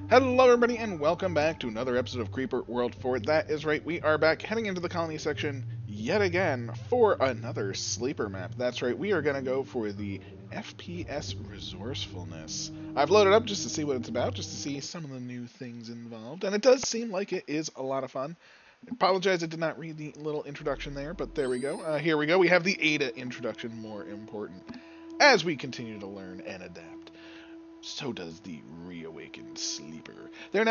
Hello everybody and welcome back to another episode of Creeper World 4. That is right, we are back heading into the colony section yet again for another sleeper map. That's right, we are going to go for the FPS resourcefulness. I've loaded up just to see what it's about, just to see some of the new things involved, and it does seem like it is a lot of fun. I apologize I did not read the little introduction there, but there we go. Here we go, we have the Ada introduction, more important, as we continue to learn and adapt. So does the reawakened sleeper. They've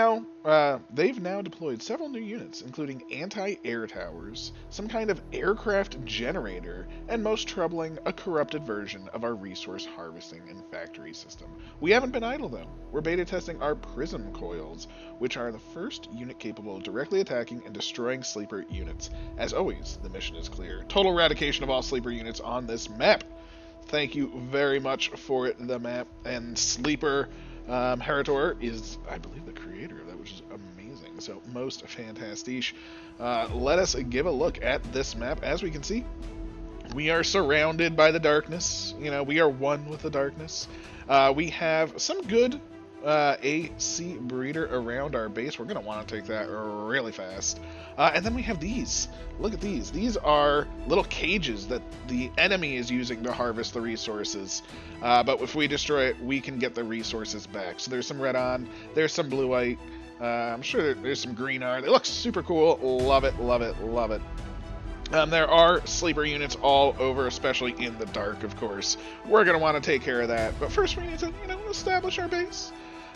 now deployed several new units, including anti-air towers, some kind of aircraft generator, and most troubling, a corrupted version of our resource harvesting and factory system. We haven't been idle though. We're beta testing our prism coils, which are the first unit capable of directly attacking and destroying sleeper units. As always, the mission is clear. Total eradication of all sleeper units on this map. Thank you very much for the map. And Sleeper Heritor is, I believe, the creator of that, which is amazing. So, most fantastic. Let us give a look at this map. As we can see, we are surrounded by the darkness. You know, we are one with the darkness. We have some good AC breeder around our base. We're going to want to take that really fast. And then we have these. Look at these. These are little cages that the enemy is using to harvest the resources. But if we destroy it, we can get the resources back. So there's some red on. There's some blue-white. I'm sure there's some green on. It looks super cool. Love it, love it, love it. There are sleeper units all over, especially in the dark, of course. We're going to want to take care of that. But first we need to, establish our base.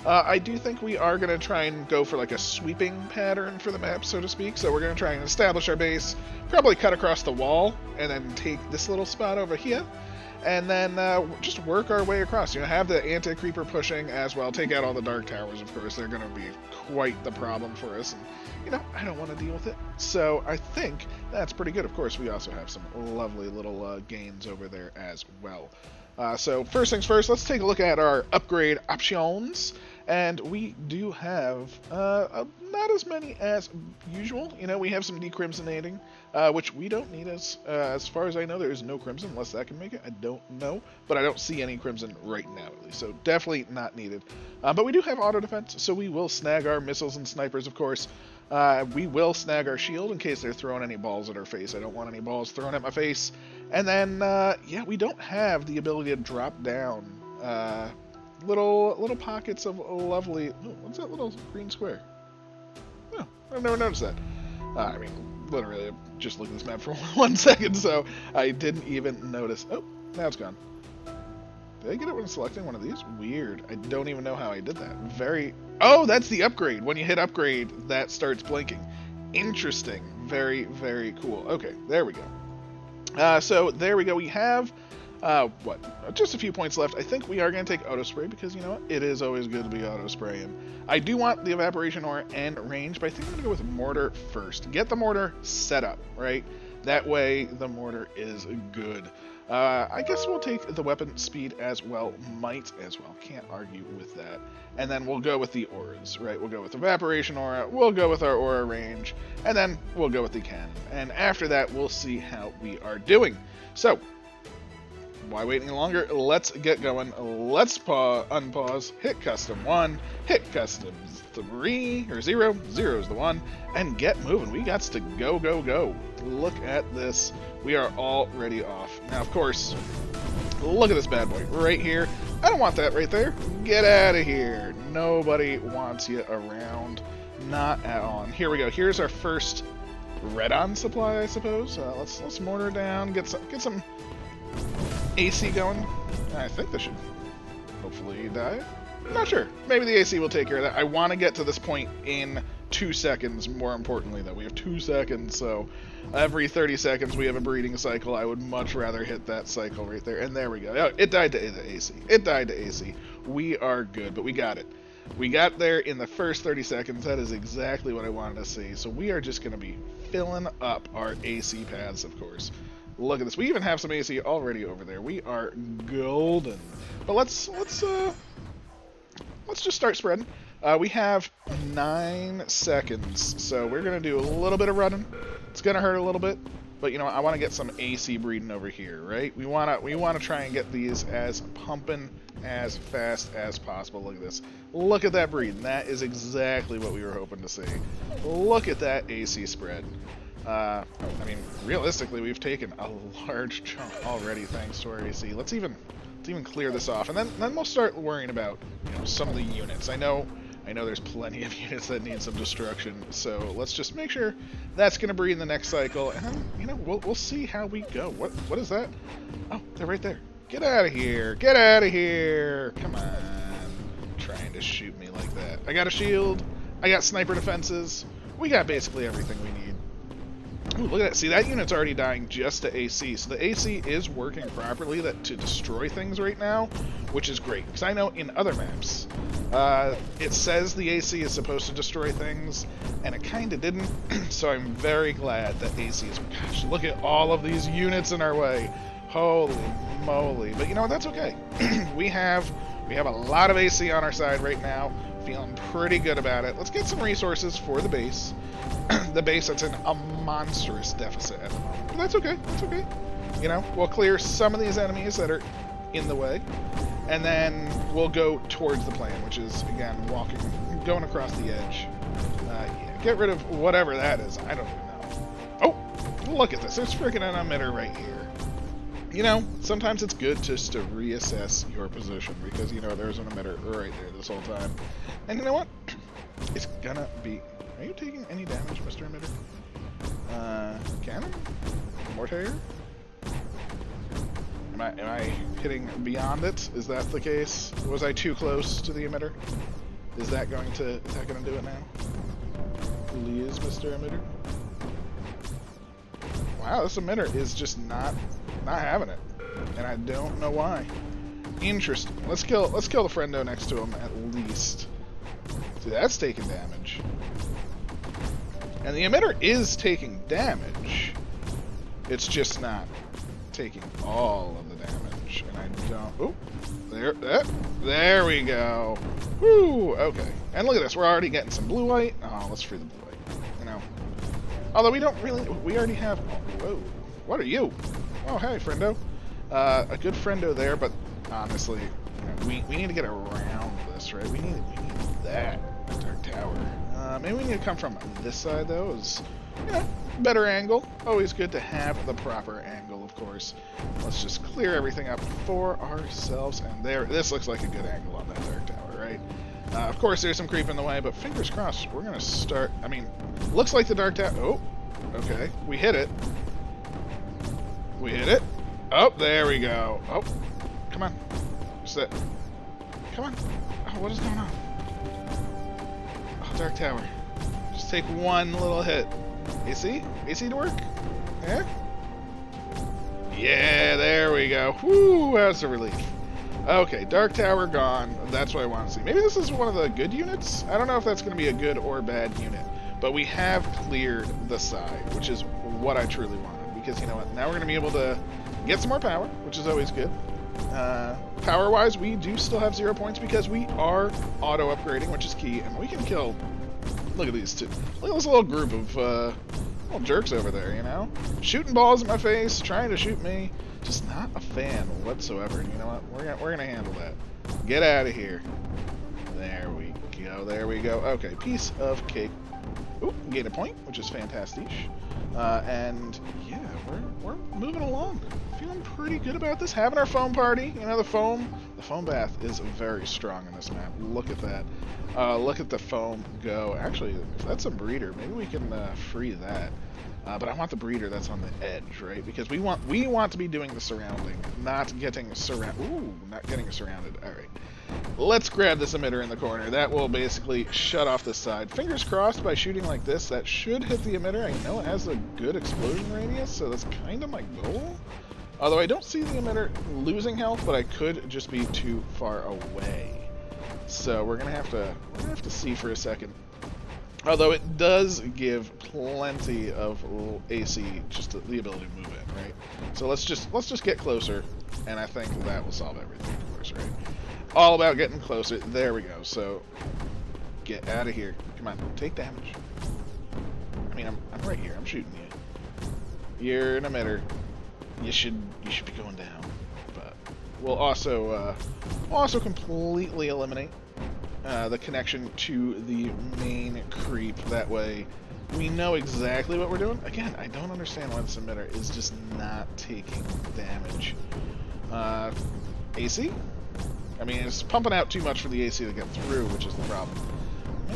I do think we are going to try and go for like a sweeping pattern for the map, so to speak. So we're going to try and establish our base, probably cut across the wall, and then take this little spot over here, and then just work our way across. Have the anti-creeper pushing as well. Take out all the dark towers, of course. They're going to be quite the problem for us, and I don't want to deal with it. So I think that's pretty good. Of course, we also have some lovely little gains over there as well. So first things first, let's take a look at our upgrade options. And we do have not as many as usual. We have some decrimsonating, which we don't need as far as I know. There is no crimson, unless that can make it. I don't know, but I don't see any crimson right now, at least. So definitely not needed. But we do have auto defense, so we will snag our missiles and snipers, of course. We will snag our shield in case they're throwing any balls at our face. I don't want any balls thrown at my face. And then, yeah, we don't have the ability to drop down little pockets of lovely. Oh, what's that little green square? Oh, I've never noticed that. I mean, literally, I just looked at this map for 1 second, so I didn't even notice. Oh, now it's gone. Did I get it when selecting one of these? Weird. I don't even know how I did that. Oh, that's the upgrade. When you hit upgrade, that starts blinking. Interesting. Very, very cool. Okay, there we go. So there we go. We have just a few points left. I think we are going to take auto spray because you know what? It is always good to be auto spraying. I do want the evaporation ore and range, but I think I'm going to go with mortar first. Get the mortar set up, right? That way the mortar is good. I guess we'll take the weapon speed as well. Might as well. Can't argue with that. And then we'll go with the auras, right? We'll go with evaporation aura. We'll go with our aura range. And then we'll go with the cannon. And after that, we'll see how we are doing. So, why wait any longer? Let's get going. Let's unpause, hit custom 1, hit custom 3, or 0, 0 is the 1, and get moving. We got to go, go, go. Look at this. We are already off. Now, of course, look at this bad boy right here. I don't want that right there. Get out of here. Nobody wants you around. Not at all. And here we go. Here's our first red-on supply, I suppose. Let's mortar down, get some AC going. I think this should hopefully die. I'm not sure. Maybe the AC will take care of that. I want to get to this point in 2 seconds, more importantly, though. We have 2 seconds, so every 30 seconds we have a breeding cycle. I would much rather hit that cycle right there. And there we go. Oh, it died to AC. It died to AC. We are good, but we got it. We got there in the first 30 seconds. That is exactly what I wanted to see. So we are just going to be filling up our AC paths, of course. Look at this. We even have some AC already over there. We are golden. But let's just start spreading. We have 9 seconds, so we're gonna do a little bit of running. It's gonna hurt a little bit. But you know, I want to get some AC breeding over here, right? We wanna try and get these as pumping as fast as possible. Look at this. Look at that breeding. That is exactly what we were hoping to see. Look at that AC spread. I mean, realistically, we've taken a large chunk already thanks to our AC. Let's even clear this off, and then we'll start worrying about, you know, some of the units. I know there's plenty of units that need some destruction, so let's just make sure that's going to breed in the next cycle, and then, you know, we'll see how we go. What is that? Oh, they're right there. Get out of here! Get out of here! Come on, trying to shoot me like that. I got a shield. I got sniper defenses. We got basically everything we need. Ooh, look at that. See, that unit's already dying just to AC. So the AC is working properly to destroy things right now, which is great. Because I know in other maps, it says the AC is supposed to destroy things, and it kind of didn't. So I'm very glad that AC is... Gosh, look at all of these units in our way. Holy moly. But you know what? That's okay. we have a lot of AC on our side right now. Feeling pretty good about it. Let's get some resources for the base. The base that's in a monstrous deficit at the moment. But that's okay. That's okay. You know, we'll clear some of these enemies that are in the way, and then we'll go towards the plan, which is, again, going across the edge. Yeah, get rid of whatever that is. I don't even know. Oh, look at this. There's freaking an emitter right here. You know, sometimes it's good just to reassess your position, because, you know, there's an emitter right there this whole time. And you know what? It's gonna be... Are you taking any damage, Mr. Emitter? Cannon? Mortar? Am I hitting beyond it? Is that the case? Was I too close to the emitter? Is that gonna do it now? Please, Mr. Emitter? Wow, this emitter is just not having it. And I don't know why. Interesting. Let's kill the friendo next to him at least. See, that's taking damage. And the emitter is taking damage. It's just not taking all of the damage. And I don't... Oh, there we go. Woo, okay. And look at this. We're already getting some blue white. Oh, let's free the blue white. You know. Although we don't really... We already have... Whoa. What are you? Oh, hey, friendo. A good friendo there, but honestly, you know, we need to get around this, right? We need that dark tower. Maybe we need to come from this side, though. Is, you know, better angle. Always good to have the proper angle, of course. Let's just clear everything up for ourselves. And there, this looks like a good angle on that dark tower, right? Of course, there's some creep in the way, but fingers crossed, we're going to start... I mean, looks like the dark tower... Oh, okay. We hit it. We hit it. Oh, there we go. Oh, come on. Sit. Come on. Oh, what is going on? Oh, dark tower. Just take one little hit. AC? AC to work? Yeah? Yeah, there we go. Whoo, that's a relief. Okay, dark tower gone. That's what I want to see. Maybe this is one of the good units? I don't know if that's going to be a good or bad unit. But we have cleared the side, which is what I truly wanted. Because, you know what, now we're going to be able to get some more power, which is always good. Power-wise, we do still have 0 points because we are auto-upgrading, which is key. And we can kill... Look at these two. Look at this little group of little jerks over there, you know? Shooting balls at my face, trying to shoot me. Just not a fan whatsoever. And you know what? We're gonna handle that. Get out of here. There we go. There we go. Okay, piece of cake. Ooh, gain a point, which is fantastic. And yeah, we're moving along. Feeling pretty good about this. Having our foam party. You know, the foam bath is very strong in this map. Look at that. Look at the foam go. Actually, if that's a breeder, maybe we can free that. But I want the breeder that's on the edge, right? Because we want to be doing the surrounding, not getting surrounded. Ooh, not getting surrounded. All right. Let's grab this emitter in the corner. That will basically shut off this side. Fingers crossed by shooting like this, that should hit the emitter. I know it has a good explosion radius, so that's kind of my goal. Although I don't see the emitter losing health, but I could just be too far away. So we're gonna have to see for a second. Although it does give plenty of AC, just the ability to move in, right? So let's just get closer, and I think that will solve everything, of course, right? All about getting closer. There we go. So get out of here. Come on, take damage. I mean, I'm right here. I'm shooting you. You're an emitter. You should be going down. But we'll also completely eliminate the connection to the main creep. That way, we know exactly what we're doing. Again, I don't understand why this emitter is just not taking damage. AC? I mean, it's pumping out too much for the AC to get through, which is the problem.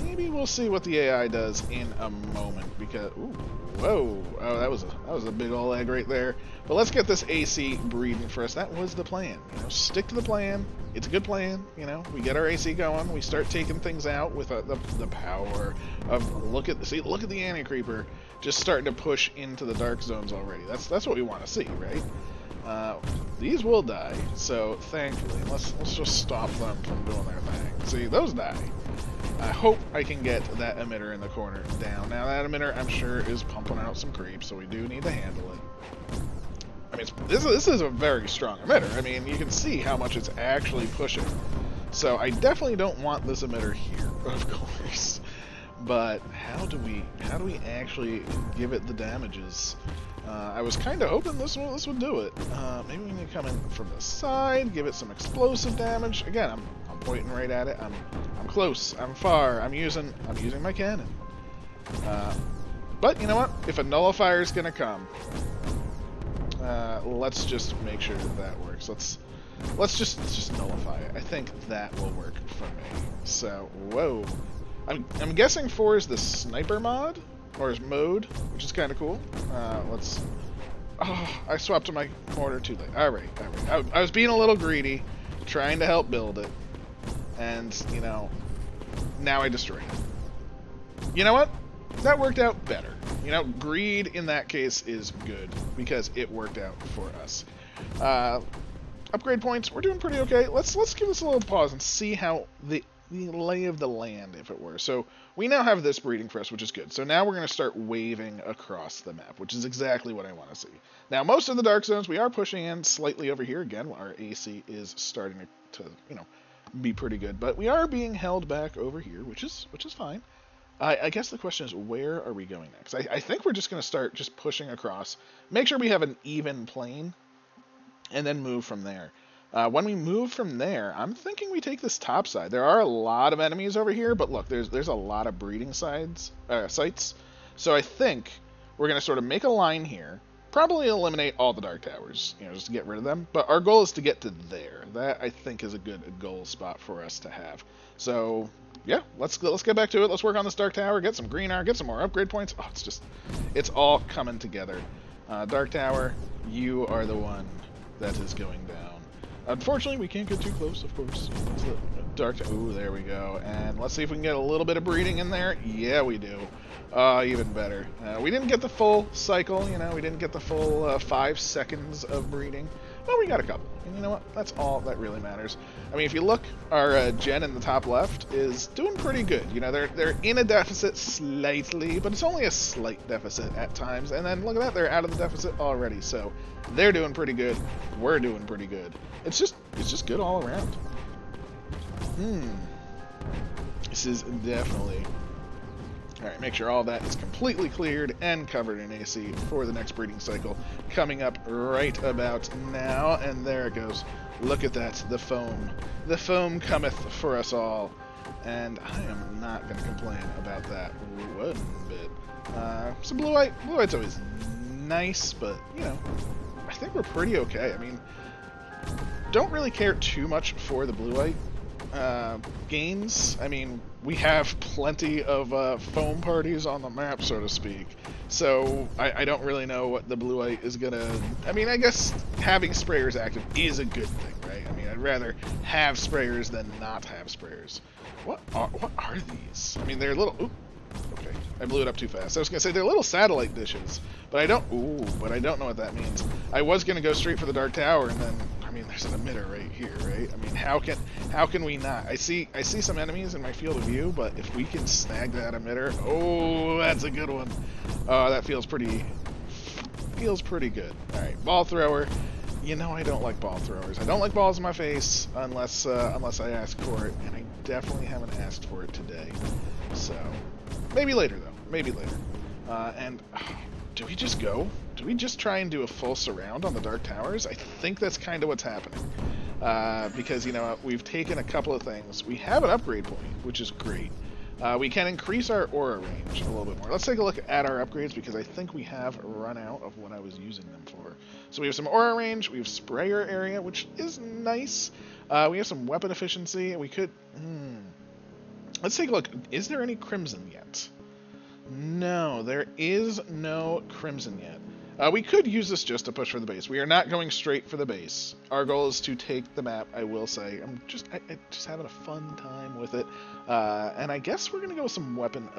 Maybe we'll see what the AI does in a moment, because... Ooh, whoa! Oh, that was a big ol' egg right there. But let's get this AC breeding first. That was the plan. You know, stick to the plan. It's a good plan. You know, we get our AC going. We start taking things out with the power of... Look at the anti-creeper just starting to push into the dark zones already. That's what we want to see, right? These will die, so thankfully, let's just stop them from doing their thing. See, those die. I hope I can get that emitter in the corner down. Now that emitter, I'm sure, is pumping out some creeps, so we do need to handle it. I mean, this is a very strong emitter. I mean, you can see how much it's actually pushing. So I definitely don't want this emitter here, of course. But how do we actually give it the damages? I was kind of hoping this would do it. Maybe we need to come in from the side, give it some explosive damage. Again, I'm pointing right at it. I'm close. I'm far. I'm using my cannon. But you know what? If a nullifier is gonna come, let's just make sure that works. Let's just nullify it. I think that will work for me. So whoa. I'm guessing 4 is the sniper mod, or is mode, which is kind of cool. Oh, I swapped to my mortar too late. Alright. I was being a little greedy, trying to help build it, and, you know, now I destroyed it. You know what? That worked out better. You know, greed in that case is good, because it worked out for us. Upgrade points, we're doing pretty okay. Let's give this a little pause and see how the lay of the land, if it were. So we now have this breeding for us, which is good. So now we're going to start waving across the map, which is exactly what I want to see. Now, most of the dark zones, we are pushing in slightly over here. Again, our AC is starting to you know, be pretty good, but we are being held back over here, which is fine. I guess the question is, where are we going next? I think we're just going to start just pushing across, make sure we have an even plane, and then move from there. When we move from there, I'm thinking we take this top side. There are a lot of enemies over here, but look, there's a lot of breeding sites. So I think we're going to sort of make a line here, probably eliminate all the dark towers, you know, just to get rid of them. But our goal is to get to there. That, I think, is a good goal spot for us to have. So, yeah, let's get back to it. Let's work on this dark tower, get some green iron, get some more upgrade points. Oh, it's all coming together. Dark tower, you are the one that is going down. Unfortunately, we can't get too close, of course. It's the dark. Ooh, there we go. And let's see if we can get a little bit of breeding in there. Yeah, we do. Even better. We didn't get the full cycle, you know. We didn't get the full 5 seconds of breeding. But we got a couple. And you know what? That's all that really matters. I mean, if you look, our gen in the top left is doing pretty good. You know, they're in a deficit slightly, but it's only a slight deficit at times. And then look at that, they're out of the deficit already. So they're doing pretty good. We're doing pretty good. It's just good all around. This is definitely... Alright, make sure all that is completely cleared and covered in AC for the next breeding cycle coming up right about now. And there it goes. Look at that, the foam. The foam cometh for us all. And I am not going to complain about that one bit. Some blue white. Blue white's always nice, but, you know, I think we're pretty okay. I mean, don't really care too much for the blue white gains. I mean, we have plenty of foam parties on the map, so to speak. So I don't really know what the blue white is gonna... I mean, I guess having sprayers active is a good thing, right? I mean, I'd rather have sprayers than not have sprayers. What are these? I mean, they're little... Ooh, okay, I blew it up too fast. I was gonna say they're little satellite dishes, but I don't... Ooh, but I don't know what that means. I was gonna go straight for the dark tower, and then... I mean, there's an emitter right here, right? I mean, how can we not? I see some enemies in my field of view, but if we can snag that emitter, oh, that's a good one. Oh, that feels pretty good. All right, ball thrower. You know, I don't like ball throwers. I don't like balls in my face unless I ask for it, and I definitely haven't asked for it today. So maybe later though. Maybe later. And do we just go? Do we just try and do a full surround on the Dark Towers? I think that's kind of what's happening. Because, you know, we've taken a couple of things. We have an upgrade point, which is great. We can increase our aura range a little bit more. Let's take a look at our upgrades, because I think we have run out of what I was using them for. So we have some aura range, we have sprayer area, which is nice. We have some weapon efficiency, and we could... Let's take a look. Is there any crimson yet? No, there is no crimson yet. We could use this just to push for the base. We are not going straight for the base. Our goal is to take the map, I will say. I'm just having a fun time with it. And I guess we're going to go with some weapon...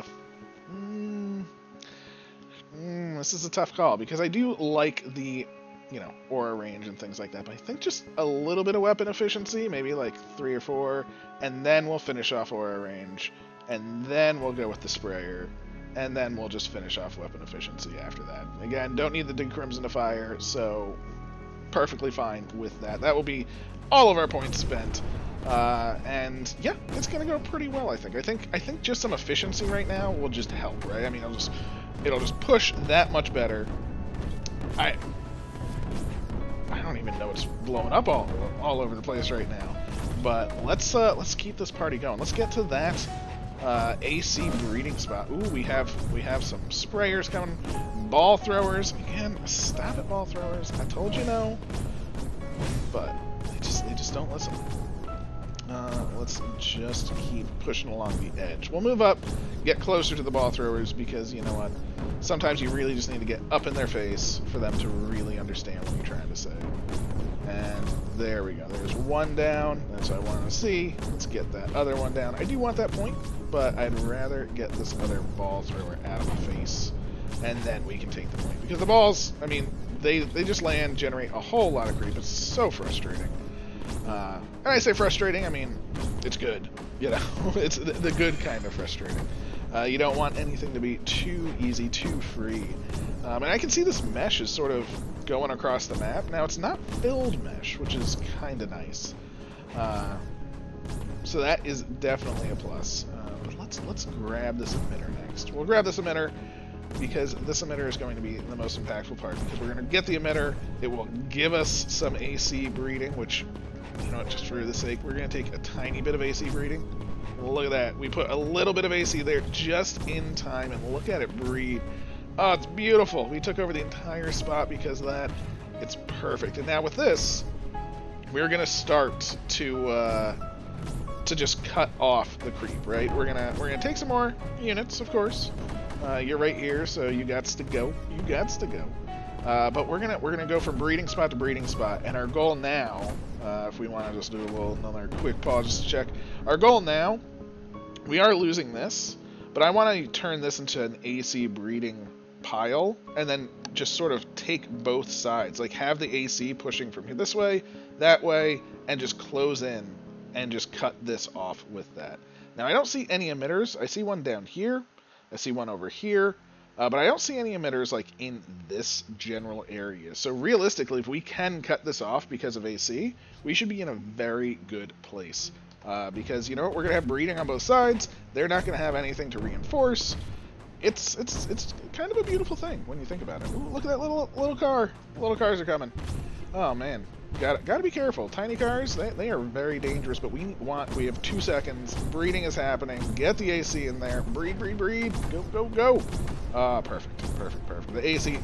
this is a tough call, because I do like the, you know, aura range and things like that. But I think just a little bit of weapon efficiency, maybe like 3 or 4, and then we'll finish off aura range. And then we'll go with the sprayer. And then we'll just finish off weapon efficiency after that. Again, don't need the Dig Crimson to fire, so perfectly fine with that. That will be all of our points spent. And yeah, it's gonna go pretty well, I think. I think just some efficiency right now will just help, right? I mean, it'll just push that much better. I don't even know it's blowing up all over the place right now. But let's keep this party going. Let's get to that AC breeding spot. Ooh, we have some sprayers coming, ball throwers. Again, stop it, ball throwers. I told you no, but they just don't listen. Let's just keep pushing along the edge. We'll move up, get closer to the ball throwers, because you know what? Sometimes you really just need to get up in their face for them to really understand what you're trying to say. And there we go. There's one down. That's what I wanted to see. Let's get that other one down. I do want that point, but I'd rather get this other ball thrower out of the face, and then we can take the point. Because the balls, I mean, they just land, generate a whole lot of creep. It's so frustrating. And I say frustrating, I mean, it's good. You know, it's the good kind of frustrating. You don't want anything to be too easy, too free. And I can see this mesh is sort of going across the map. Now, it's not filled mesh, which is kind of nice. So that is definitely a plus. But let's grab this emitter next. We'll grab this emitter because this emitter is going to be the most impactful part, because we're going to get the emitter. It will give us some AC breeding, which, you know, just for the sake, we're going to take a tiny bit of AC breeding. Look at that. We put a little bit of AC there just in time, and look at it breed. Oh, it's beautiful. We took over the entire spot because of that. It's perfect. And now with this, we're going to start to just cut off the creep, right? We're gonna take some more units, of course. You're right here, so you gots to go. You gots to go. But we're gonna go from breeding spot to breeding spot, and our goal now, if we want to just do another quick pause just to check, our goal now, we are losing this, but I want to turn this into an AC breeding pile, and then just sort of take both sides, like have the AC pushing from this way, that way, and just close in and just cut this off with that. Now I don't see any emitters. I see one down here, I see one over here, but I don't see any emitters like in this general area. So realistically, if we can cut this off because of AC, we should be in a very good place. Because you know what, we're gonna have breeding on both sides. They're not gonna have anything to reinforce. It's kind of a beautiful thing when you think about it. Ooh, look at that little car. Little cars are coming. Oh man, gotta be careful. Tiny cars, they are very dangerous. But we have 2 seconds. Breeding is happening. Get the AC in there. Breed. Go. Perfect. The AC.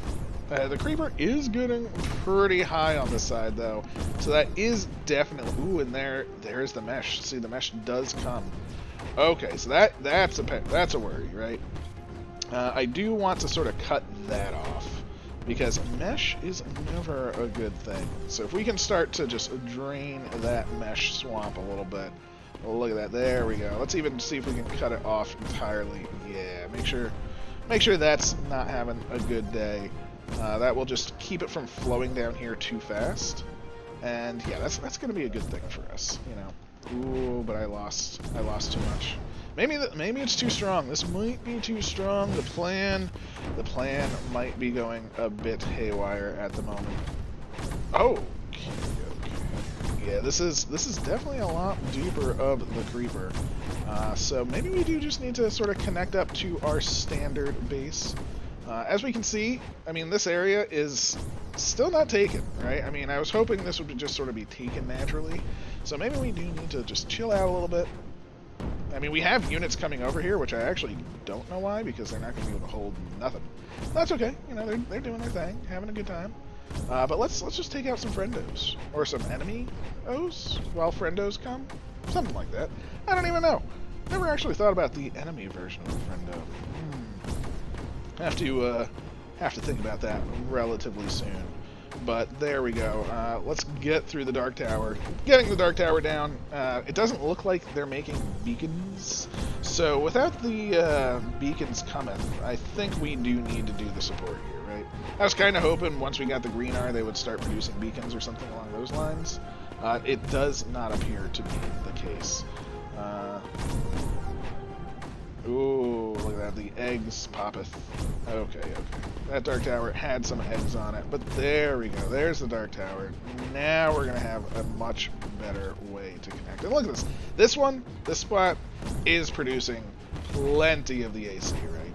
The creeper is getting pretty high on this side, though. So that is definitely... Ooh, and there's the mesh. See, the mesh does come. Okay, so that's a worry, right? I do want to sort of cut that off, because mesh is never a good thing. So if we can start to just drain that mesh swamp a little bit. Oh, look at that. There we go. Let's even see if we can cut it off entirely. Yeah, make sure that's not having a good day. That will just keep it from flowing down here too fast. And yeah, that's going to be a good thing for us, you know. Ooh, but I lost too much. Maybe it's too strong. This might be too strong. The plan might be going a bit haywire at the moment. Oh, okay. Yeah, this is definitely a lot deeper of the creeper. So maybe we do just need to sort of connect up to our standard base. As we can see, I mean, this area is still not taken, right? I mean, I was hoping this would just sort of be taken naturally. So maybe we do need to just chill out a little bit. I mean, we have units coming over here, which I actually don't know why, because they're not going to be able to hold nothing. That's okay. You know, they're doing their thing, having a good time. But let's just take out some friendos. Or some enemy-os while friendos come. Something like that. I don't even know. Never actually thought about the enemy version of a friendo. Have to think about that relatively soon. But there we go. Let's get through the Dark Tower. Getting the Dark Tower down. It doesn't look like they're making beacons. So without the beacons coming, I think we do need to do the support here, right? I was kind of hoping once we got the green R they would start producing beacons or something along those lines. It does not appear to be the case. Ooh, look at that. The eggs poppeth. Okay. That Dark Tower had some eggs on it, but there we go. There's the Dark Tower. Now we're going to have a much better way to connect. And look at this. This spot is producing plenty of the AC, right?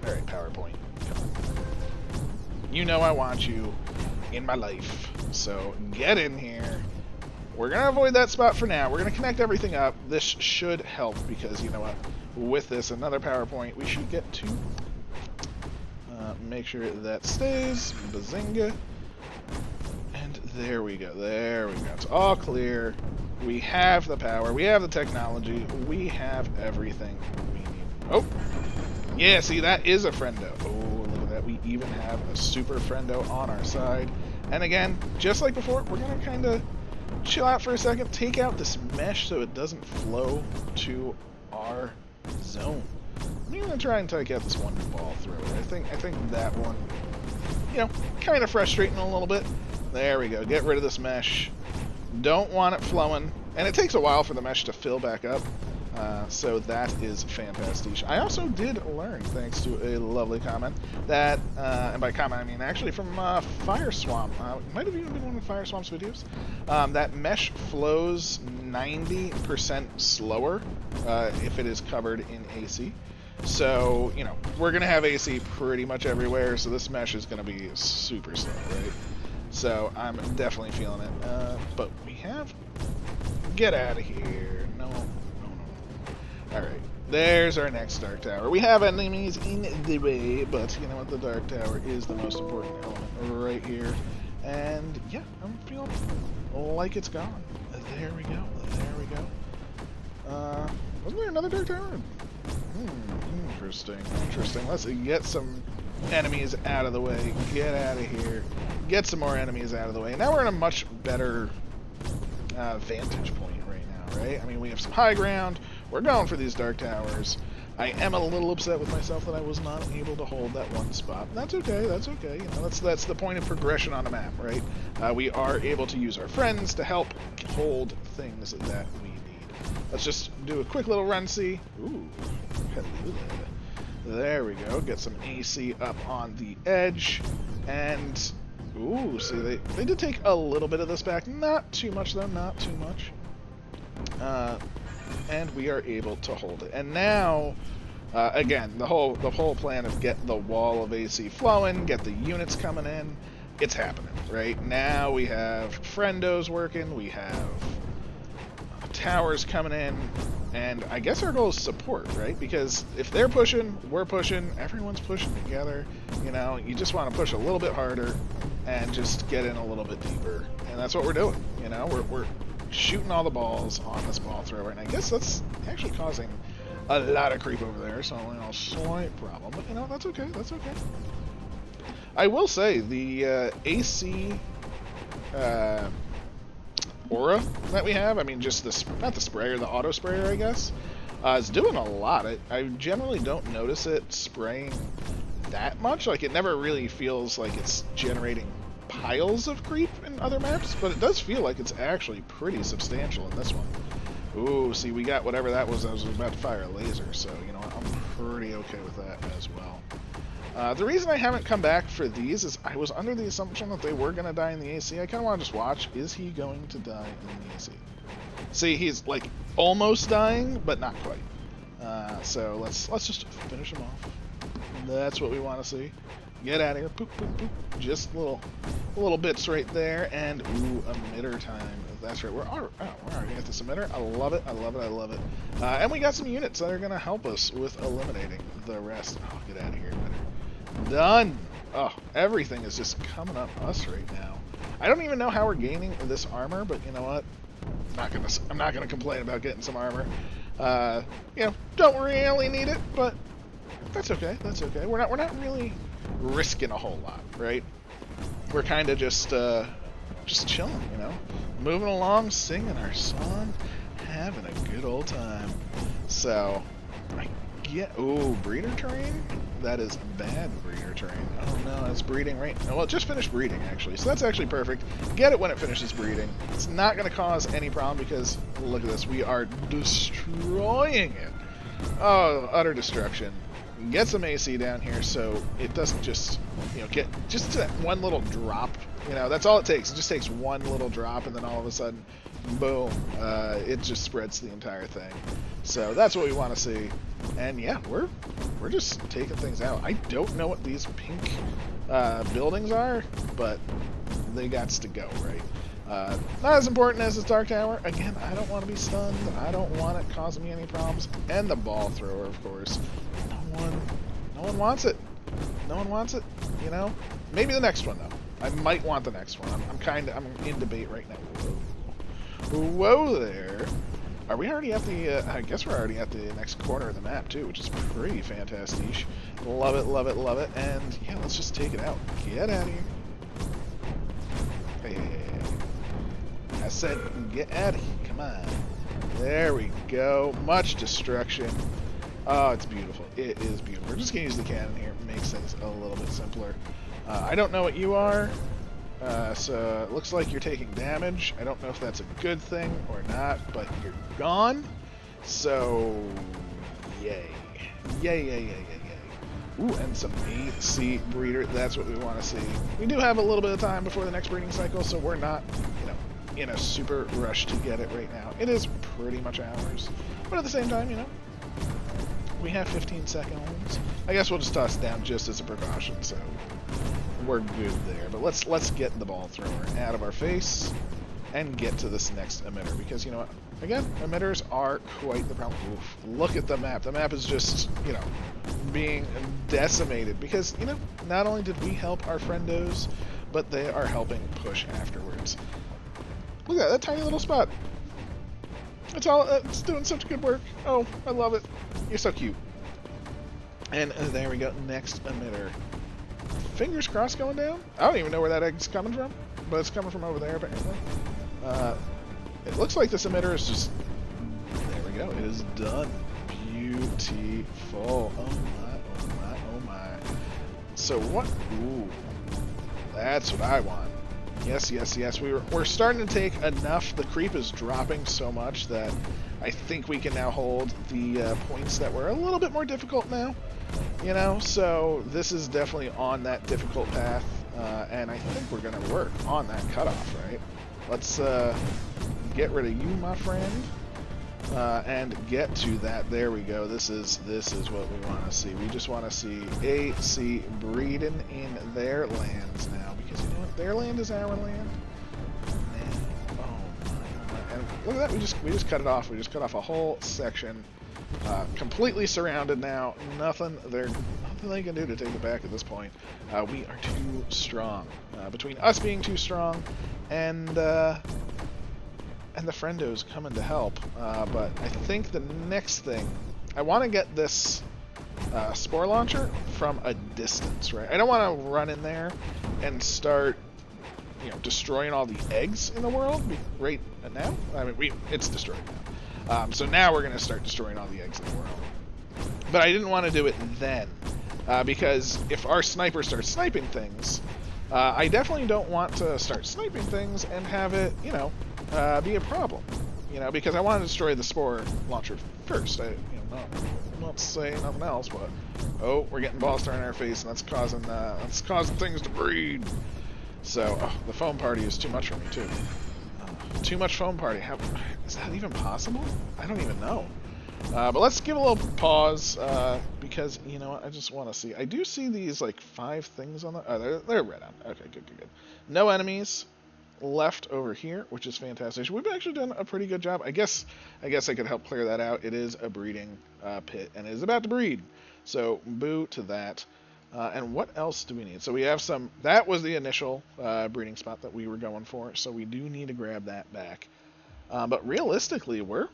Alright, PowerPoint. Come on. You know I want you in my life, so get in here. We're going to avoid that spot for now. We're going to connect everything up. This should help because, you know what, with this, another PowerPoint, we should get to. Make sure that stays. Bazinga. And there we go. It's all clear. We have the power. We have the technology. We have everything we need. Oh! Yeah, see, that is a friendo. Oh, look at that. We even have a super friendo on our side. And again, just like before, we're going to kind of chill out for a second, take out this mesh so it doesn't flow to our zone. I'm going to try and take out this one ball thrower. I think that one, you know, kind of frustrating a little bit. There we go. Get rid of this mesh. Don't want it flowing. And it takes a while for the mesh to fill back up. So that is fantastic. I also did learn, thanks to a lovely comment, that, and by comment I mean actually from Fire Swamp, it might have even been one of Fire Swamp's videos, that mesh flows 90% slower if it is covered in AC. So, you know, we're going to have AC pretty much everywhere, so this mesh is going to be super slow, right? So I'm definitely feeling it. But we have... Get out of here. No. Alright, there's our next Dark Tower. We have enemies in the way, but you know what? The Dark Tower is the most important element right here. And yeah, I'm feeling like it's gone. There we go. Wasn't there another Dark Tower? Interesting. Let's get some enemies out of the way. Get out of here. Get some more enemies out of the way. Now we're in a much better vantage point right now, right? I mean, we have some high ground. We're going for these Dark Towers. I am a little upset with myself that I was not able to hold that one spot. That's okay. You know, that's the point of progression on a map, right? We are able to use our friends to help hold things that we need. Let's just do a quick little run-see. Ooh, hello there. There we go. Get some AC up on the edge. And, ooh, see, they did take a little bit of this back. Not too much, though. Not too much. And we are able to hold it. And now, again, the whole plan of get the wall of AC flowing, get the units coming in, it's happening, right? Now we have friendos working, we have towers coming in, and I guess our goal is support, right? Because if they're pushing, we're pushing, everyone's pushing together, you know, you just want to push a little bit harder and just get in a little bit deeper. And that's what we're doing, you know, we're shooting all the balls on this ball thrower, and I guess that's actually causing a lot of creep over there, so only a slight problem, but you know, that's okay. I will say, the AC aura that we have, I mean, just this, not the sprayer, the auto sprayer, I guess, is doing a lot. I generally don't notice it spraying that much, like it never really feels like it's generating piles of creep in other maps, but it does feel like it's actually pretty substantial in this one. Ooh, see, we got whatever that was. I was about to fire a laser, so, you know, I'm pretty okay with that as well. The reason I haven't come back for these is I was under the assumption that they were going to die in the AC. I kind of want to just watch, is he going to die in the AC? See, he's, like, almost dying, but not quite. So let's just finish him off. That's what we want to see. Get out of here. Poop, poop, poop. Just little bits right there. And, ooh, emitter time. That's right. We're already at this emitter. I love it. I love it. I love it. And we got some units that are going to help us with eliminating the rest. Oh, get out of here, emitter. Done. Oh, everything is just coming up us right now. I don't even know how we're gaining this armor, but you know what? I'm not gonna complain about getting some armor. You know, don't really need it, but that's okay. That's okay. We're not really risking a whole lot, right? We're kind of just chilling, you know, moving along, singing our song, having a good old time. So, ooh, breeder terrain? That is bad breeder terrain. Oh no, it's breeding right. Well, it just finished breeding actually, so that's actually perfect. Get it when it finishes breeding. It's not going to cause any problem because look at this, we are destroying it. Oh, utter destruction. Get some AC down here so it doesn't just, you know, get just to that one little drop. You know, that's all it takes. It just takes one little drop, and then all of a sudden, boom, it just spreads the entire thing. So that's what we want to see. And yeah, we're just taking things out. I don't know what these pink buildings are, but they gots to go, right? Not as important as this Dark Tower. Again, I don't want to be stunned. I don't want it causing me any problems. And the ball thrower, of course. No one wants it. No one wants it, you know? Maybe the next one, though. I might want the next one. I'm in debate right now. Whoa there. Are we already at the, I guess we're already at the next corner of the map, too, which is pretty fantastic. Love it, love it, love it. And, yeah, let's just take it out. Get out of here. Hey. I said, get out of here. Come on. There we go. Much destruction. Oh, it's beautiful. It is beautiful. We're just going to use the cannon here. It makes things a little bit simpler. I don't know what you are. So it looks like you're taking damage. I don't know if that's a good thing or not, but you're gone. So, yay. Yay. Ooh, and some AC breeder. That's what we want to see. We do have a little bit of time before the next breeding cycle, so we're not, you know, in a super rush to get it right now. It is pretty much ours. But at the same time, you know, we have 15 seconds. I guess we'll just toss it down just as a precaution, so we're good there. But let's get the ball thrower out of our face and get to this next emitter, because you know what? Again, emitters are quite the problem. Oof, look at the map. The map is just, you know, being decimated because, you know, not only did we help our friendos, but they are helping push afterwards. Look at that tiny little spot. It's doing such good work. Oh, I love it. You're so cute. And there we go. Next emitter. Fingers crossed going down. I don't even know where that egg's coming from, but it's coming from over there apparently. It looks like this emitter is just... There we go. It is done. Beautiful. Oh my. So what... Ooh. That's what I want. Yes. We're starting to take enough. The creep is dropping so much that I think we can now hold the points that were a little bit more difficult now. You know, so this is definitely on that difficult path, and I think we're going to work on that cutoff, right? Let's get rid of you, my friend, and get to that. There we go. This is what we want to see. We just want to see AC breeding in their lands now, because you know what? Their land is our land. Man, oh my. And look at that. We just cut it off. We just cut off a whole section. Completely surrounded now. Nothing they can do to take it back at this point. We are too strong. Between us being too strong and the friendos coming to help. But I think the next thing, I want to get this spore launcher from a distance, right? I don't want to run in there and start, you know, destroying all the eggs in the world right now. I mean, it's destroyed now. So now we're going to start destroying all the eggs in the world. But I didn't want to do it then, because if our sniper starts sniping things, I definitely don't want to start sniping things and have it, you know, be a problem. You know, because I want to destroy the spore launcher first. I'm not saying nothing else, but oh, we're getting balls thrown in our face, and that's causing things to breed. So the foam party is too much for me too. Too much foam party. Is that even possible? I don't even know. But let's give a little pause, because, you know what, I just want to see. I do see these, like, 5 things on the... Oh, they're red on. Okay, good, good, good. No enemies left over here, which is fantastic. We've actually done a pretty good job. I guess I could help clear that out. It is a breeding pit, and it is about to breed. So, boo to that. And what else do we need? So we have some... That was the initial breeding spot that we were going for, so we do need to grab that back. But realistically, we're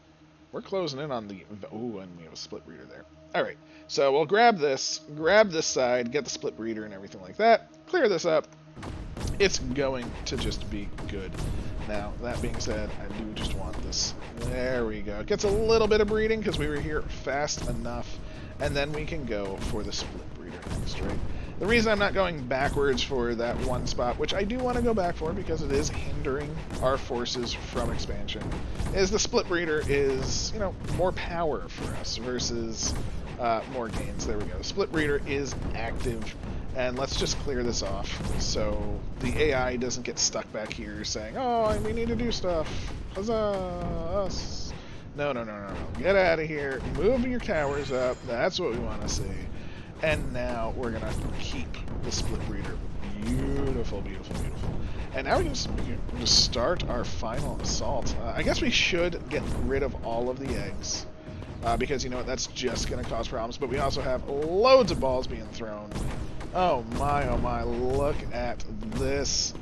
closing in on the... Ooh, and we have a split breeder there. Alright, so we'll grab this side, get the split breeder and everything like that, clear this up. It's going to just be good. Now, that being said, I do just want this. There we go. It gets a little bit of breeding because we were here fast enough, and then we can go for the split breeder next, right? The reason I'm not going backwards for that one spot, which I do want to go back for because it is hindering our forces from expansion, is the split breeder is, you know, more power for us versus more gains. There we go. The split breeder is active, and let's just clear this off so the AI doesn't get stuck back here saying, oh, we need to do stuff. Huzzah, us. No. Get out of here. Move your towers up. That's what we want to see. And now we're going to keep the split breeder. Beautiful, beautiful, beautiful. And now we can just start our final assault. I guess we should get rid of all of the eggs. Because, you know what, that's just going to cause problems. But we also have loads of balls being thrown. Oh my, look at this.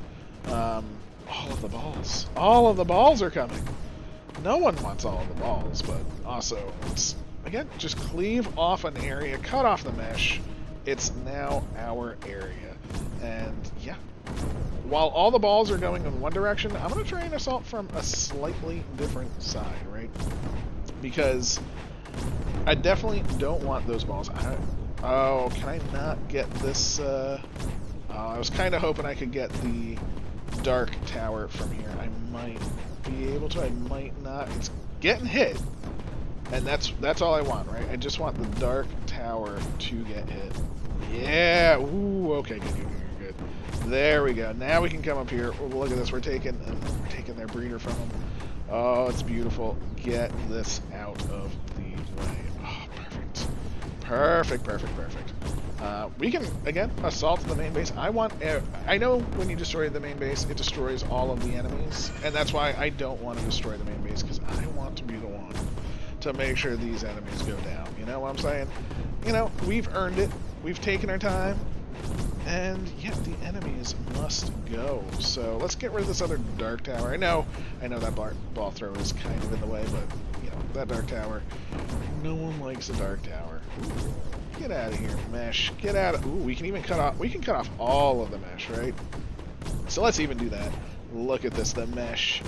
All of the balls. All of the balls are coming. No one wants all of the balls, but also, it's... Again, just cleave off an area, cut off the mesh. It's now our area. And yeah, while all the balls are going in one direction, I'm going to try and assault from a slightly different side, right? Because I definitely don't want those balls. Oh, can I not get this? I was kind of hoping I could get the dark tower from here. I might be able to, I might not. It's getting hit. And that's all I want, right? I just want the dark tower to get hit. Yeah! Ooh, okay, good. There we go. Now we can come up here. Oh, look at this. We're taking their breeder from them. Oh, it's beautiful. Get this out of the way. Oh, perfect. We can, again, assault the main base. I know when you destroy the main base, it destroys all of the enemies. And that's why I don't want to destroy the main base, because I want to be the one to make sure these enemies go down. You know what I'm saying? You know, we've earned it. We've taken our time. And yet the enemies must go. So let's get rid of this other dark tower. I know that ball throw is kind of in the way, but, you know, that dark tower. No one likes a dark tower. Get out of here, mesh. Get out of... Ooh, we can cut off all of the mesh, right? So let's even do that. Look at this, the mesh.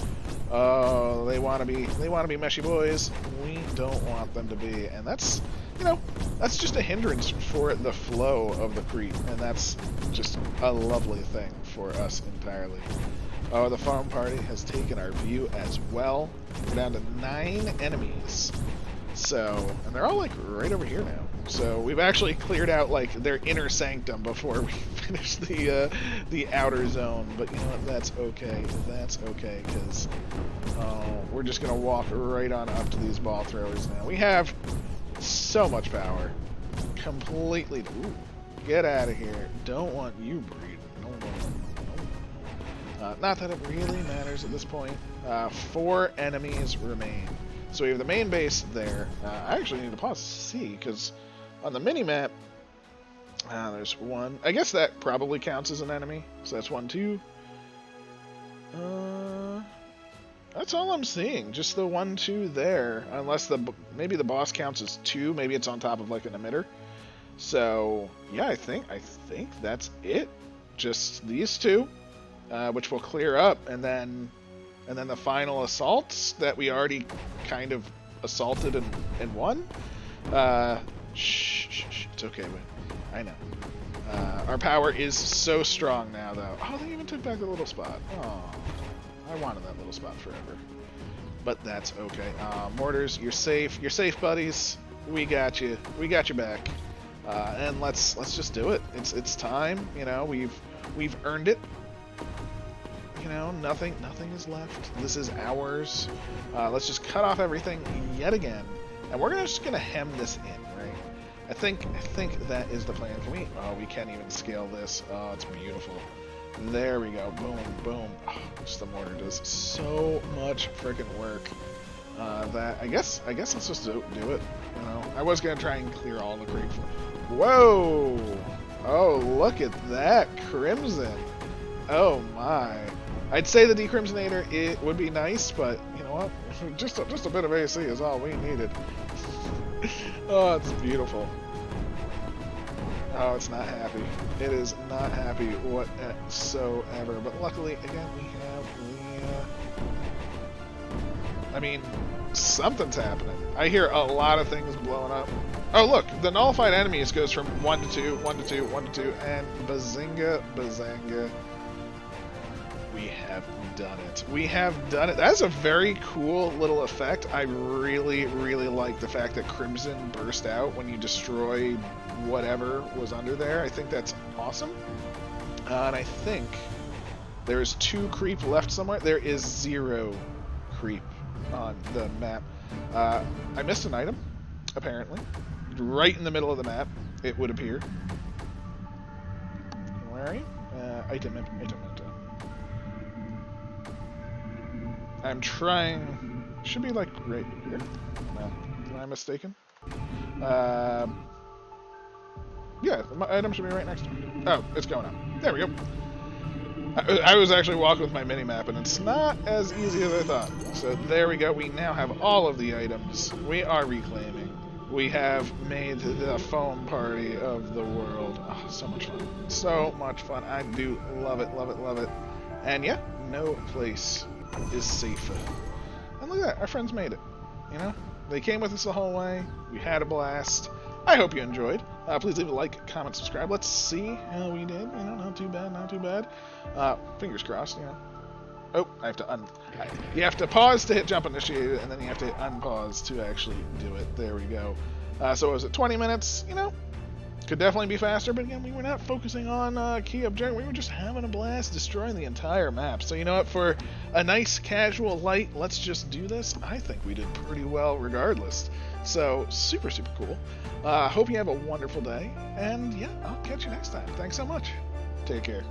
Oh, they want to be meshy boys. We don't want them to be, and that's, you know, that's just a hindrance for the flow of the creep, and that's just a lovely thing for us entirely. Oh, the farm party has taken our view as well. We're down to 9 enemies. So, and they're all like right over here now. So we've actually cleared out like their inner sanctum before we finish the outer zone. But you know what? That's okay. That's okay, because we're just gonna walk right on up to these ball throwers now. We have so much power. Completely. Ooh, get out of here. Don't want you breeding. No. Not that it really matters at this point. 4 enemies remain. So we have the main base there. I actually need to pause to see, because on the mini-map, there's 1. I guess that probably counts as an enemy. So that's 1, 2. That's all I'm seeing. Just the 1, 2 there. Unless maybe the boss counts as 2. Maybe it's on top of like an emitter. So yeah, I think that's it. Just these 2, which will clear up, and then the final assaults that we already kind of assaulted and won. Shh, it's okay, but I know. Our power is so strong now, though. Oh, they even took back the little spot. Oh, I wanted that little spot forever. But that's okay. Mortars, you're safe. You're safe, buddies. We got you. We got your back. And let's just do it. It's time. You know, we've earned it. You know, nothing is left. This is ours. Let's just cut off everything yet again And we're just going to hem this in, right? I think that is the plan. Can we? Oh, we can't even scale this. Oh, it's beautiful. There we go. Boom, boom. Oh, just the mortar does so much freaking work. That I guess let's just do it. You know, I was gonna try and clear all the creep. Whoa! Oh, look at that crimson. Oh my! I'd say the decrimsonator it would be nice, but you know what? Just a bit of AC is all we needed. Oh, it's beautiful. Oh, it's not happy. It is not happy whatsoever. But luckily, again, we have the... I mean, something's happening. I hear a lot of things blowing up. Oh, look, the nullified enemies goes from 1 to 2, 1 to 2, 1 to 2, and bazinga, bazanga. We have done it. We have done it. That's a very cool little effect. I really, really like the fact that Crimson burst out when you destroy whatever was under there. I think that's awesome. And I think there's 2 creep left somewhere. There is 0 creep on the map. I missed an item, apparently. Right in the middle of the map, it would appear. Where are you? Item. I'm trying... Should be like right here. No, am I mistaken? Yeah, my item should be right next to me. Oh, it's going up. There we go. I was actually walking with my mini-map, and it's not as easy as I thought. So there we go. We now have all of the items. We are reclaiming. We have made the foam party of the world. Oh, so much fun. So much fun. I do love it, love it, love it. And yeah, no place is safer. And look at that, our friends made it. You know, they came with us the whole way. We had a blast. I hope you enjoyed. Please leave a like, comment, subscribe. Let's see how we did. You know, not too bad, not too bad. Fingers crossed. You know. Oh, I have to you have to pause to hit jump initiated, and then you have to hit unpause to actually do it. There we go. So was it 20 minutes? You know, could definitely be faster, but again, we were not focusing on key object. We were just having a blast destroying the entire map. So you know what? For a nice casual light, let's just do this. I think we did pretty well regardless. So super, super cool. Hope you have a wonderful day, and yeah, I'll catch you next time. Thanks so much. Take care.